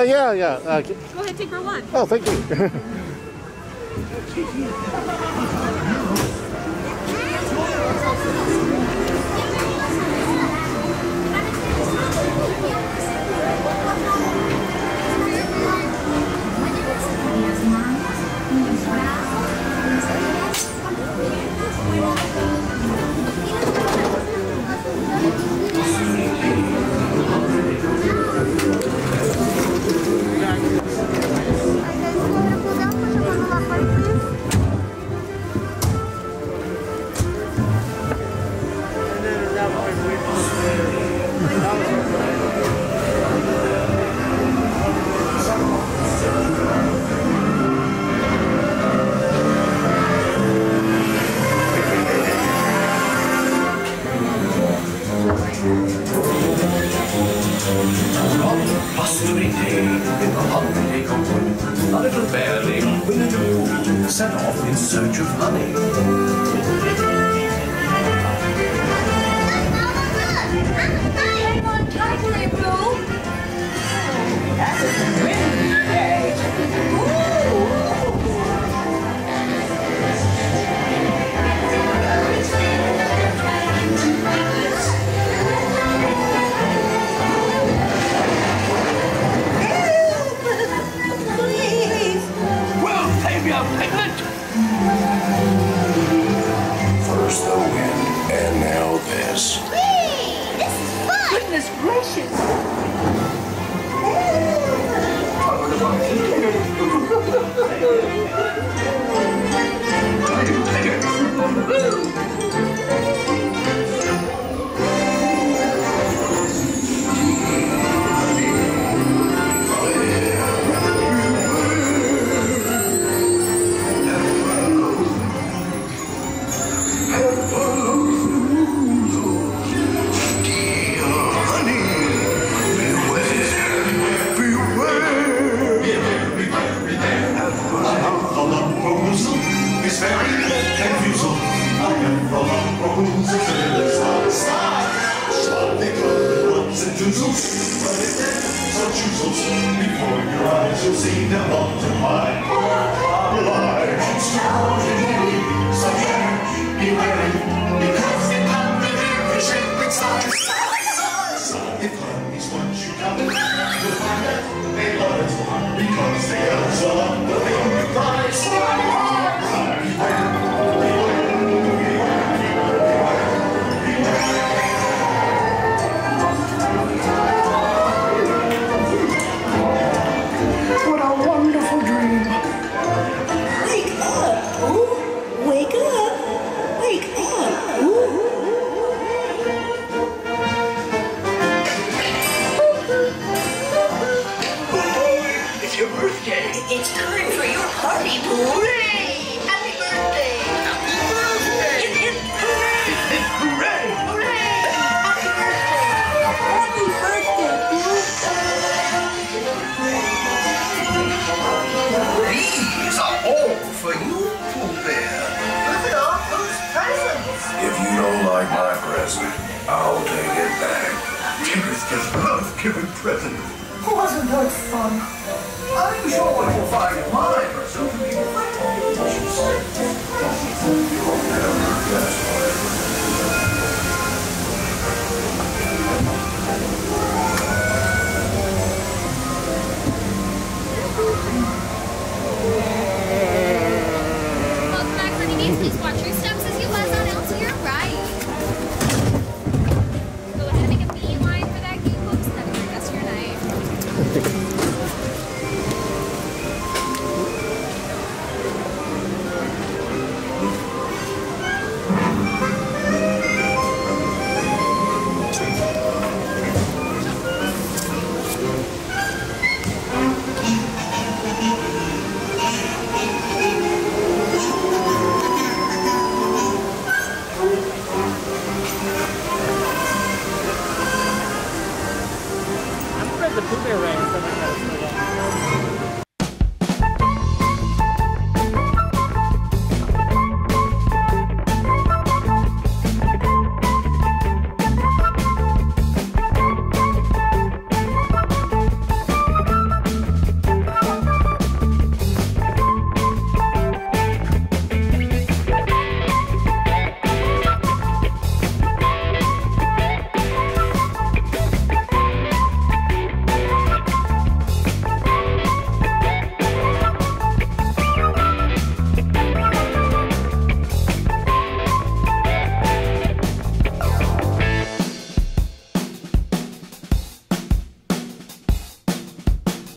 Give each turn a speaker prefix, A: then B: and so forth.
A: Yeah, yeah.
B: Go ahead, take row 1.
A: Oh, thank you.
C: A little bear named Winnie the Pooh set off in search of honey.
D: Hang on tightly, Pooh. That's a windy day.
C: First the wind, and now this.
D: Whee! This is fun! Goodness gracious!
C: Before your eyes, you'll see them multiply. So be wary, because they come in every shape and size. If honey's what you come, you'll find that they love it, because the elves love the thing you prize.
D: What a wonderful dream. Wake up, Pooh. Wake up. Wake up, Pooh.
C: It's your birthday.
D: It's time for your party, Pooh. Hooray! Happy birthday!
C: Happy birthday!
D: Hooray!
C: Hooray!
D: Hooray! Happy birthday! Happy birthday,
C: These are all for you, Pooh Bear.
D: Look at all those presents.
C: If you don't like my present, I'll take it back. Kids just love giving presents.
D: Wasn't that fun?
C: I'm sure what you'll find in mine are something you will find. You'll never guess what it is.
E: Welcome back, honeybees. Please watch your steps as you buzz on out to your right. Go ahead and make a beeline for that gate, folks, and have a great rest of your night.
A: The Pooh Bear rang.